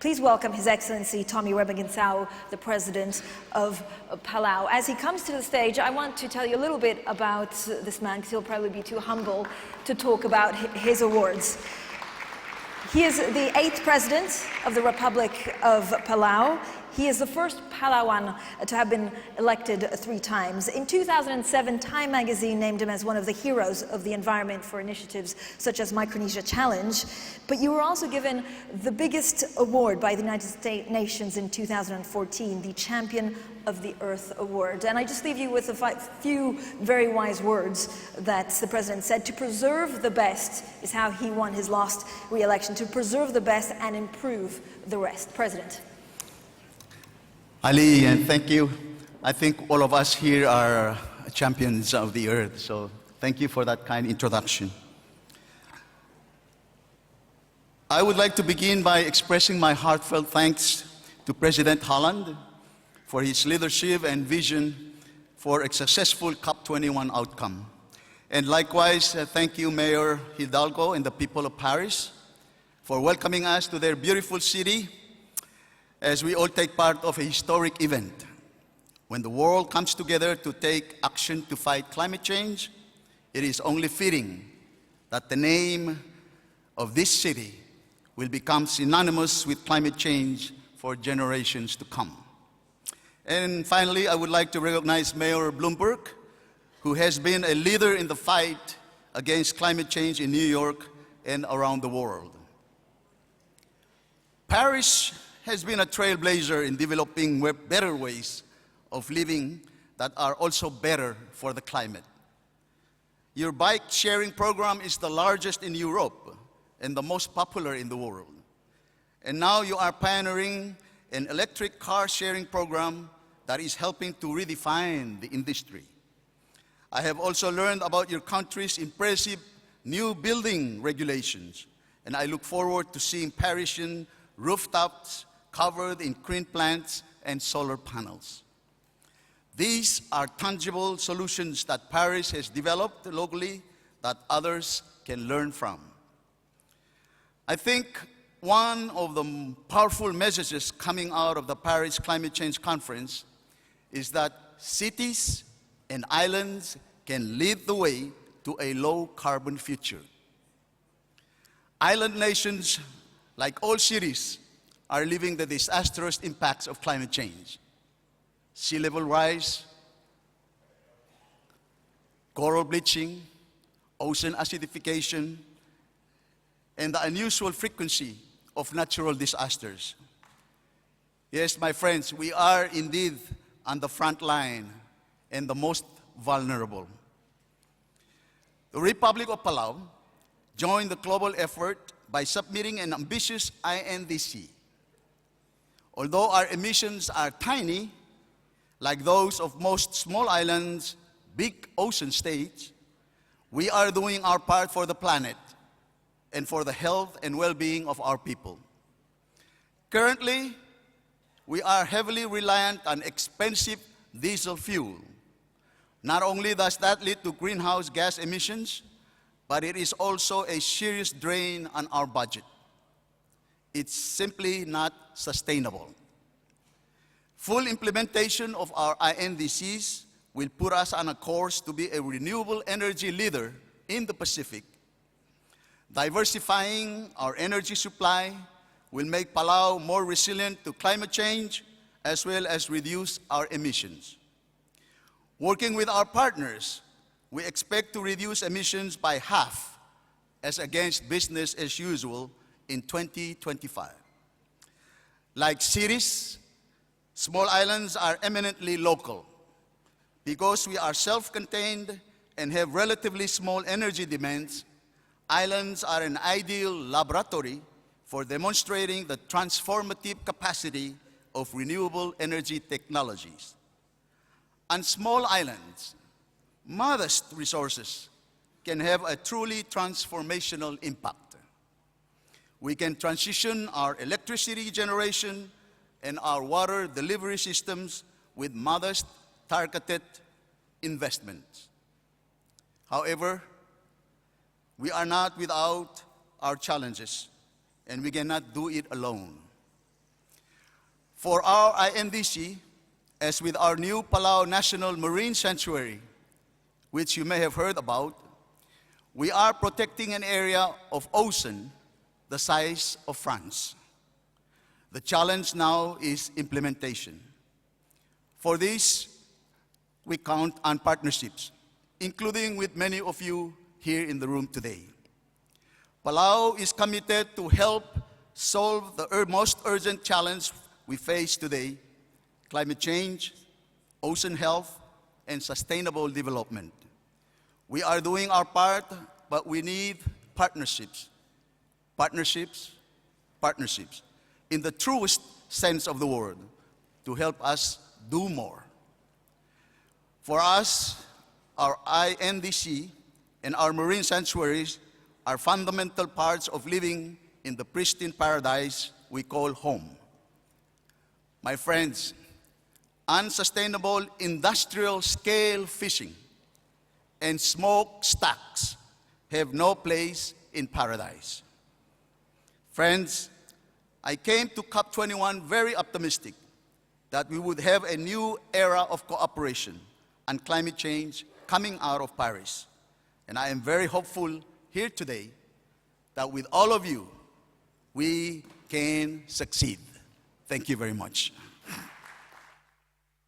Please welcome His Excellency Tommy Remengesau, the President of Palau. As he comes to the stage, I want to tell you a little bit about this man, because he'll probably be too humble to talk about his awards. He is the 8th President of the Republic of Palau. He is the first Palauan to have been elected 3 times. In 2007, Time magazine named him as one of the heroes of the environment for initiatives such as Micronesia Challenge. But you were also given the biggest award by the United Nations in 2014, the Champion of the Earth Award. And I just leave you with a few very wise words that the President said. To preserve the best is how he won his last re-election. To preserve the best and improve the rest. President. Ali, and thank you. I think all of us here are champions of the earth, so thank you for that kind introduction. I would like to begin by expressing my heartfelt thanks to President Holland for his leadership and vision for a successful COP21 outcome. And likewise, thank you, Mayor Hidalgo and the people of Paris for welcoming us to their beautiful city as we all take part of a historic event. When the world comes together to take action to fight climate change, it is only fitting that the name of this city will become synonymous with climate change for generations to come. And finally, I would like to recognize Mayor Bloomberg, who has been a leader in the fight against climate change in New York and around the world. Paris has been a trailblazer in developing better ways of living that are also better for the climate. Your bike sharing program is the largest in Europe and the most popular in the world. And now you are pioneering an electric car sharing program that is helping to redefine the industry. I have also learned about your country's impressive new building regulations, and I look forward to seeing Parisian rooftops covered in green plants and solar panels. These are tangible solutions that Paris has developed locally that others can learn from. I think one of the powerful messages coming out of the Paris Climate Change Conference is that cities and islands can lead the way to a low-carbon future. Island nations, like all cities, are living the disastrous impacts of climate change. Sea level rise, coral bleaching, ocean acidification, and the unusual frequency of natural disasters. Yes, my friends, we are indeed on the front line and the most vulnerable. The Republic of Palau joined the global effort by submitting an ambitious INDC. Although our emissions are tiny, like those of most small islands, big ocean states, we are doing our part for the planet and for the health and well-being of our people. Currently, we are heavily reliant on expensive diesel fuel. Not only does that lead to greenhouse gas emissions, but it is also a serious drain on our budget. It's simply not sustainable. Full implementation of our INDCs will put us on a course to be a renewable energy leader in the Pacific. Diversifying our energy supply will make Palau more resilient to climate change as well as reduce our emissions. Working with our partners, we expect to reduce emissions by half as against business as usual in 2025. Like cities, small islands are eminently local. Because we are self-contained and have relatively small energy demands, islands are an ideal laboratory for demonstrating the transformative capacity of renewable energy technologies. On small islands, modest resources can have a truly transformational impact. We can transition our electricity generation and our water delivery systems with modest, targeted investments. However, we are not without our challenges, and we cannot do it alone. For our INDC, as with our new Palau National Marine Sanctuary, which you may have heard about, we are protecting an area of ocean the size of France. The challenge now is implementation. For this, we count on partnerships, including with many of you here in the room today. Palau is committed to help solve the most urgent challenge we face today: climate change, ocean health, and sustainable development. We are doing our part, but we need partnerships. Partnerships, partnerships, in the truest sense of the word, to help us do more. For us, our INDC and our marine sanctuaries are fundamental parts of living in the pristine paradise we call home. My friends, unsustainable industrial-scale fishing and smokestacks have no place in paradise. Friends, I came to COP21 very optimistic that we would have a new era of cooperation on climate change coming out of Paris. And I am very hopeful here today that with all of you, we can succeed. Thank you very much.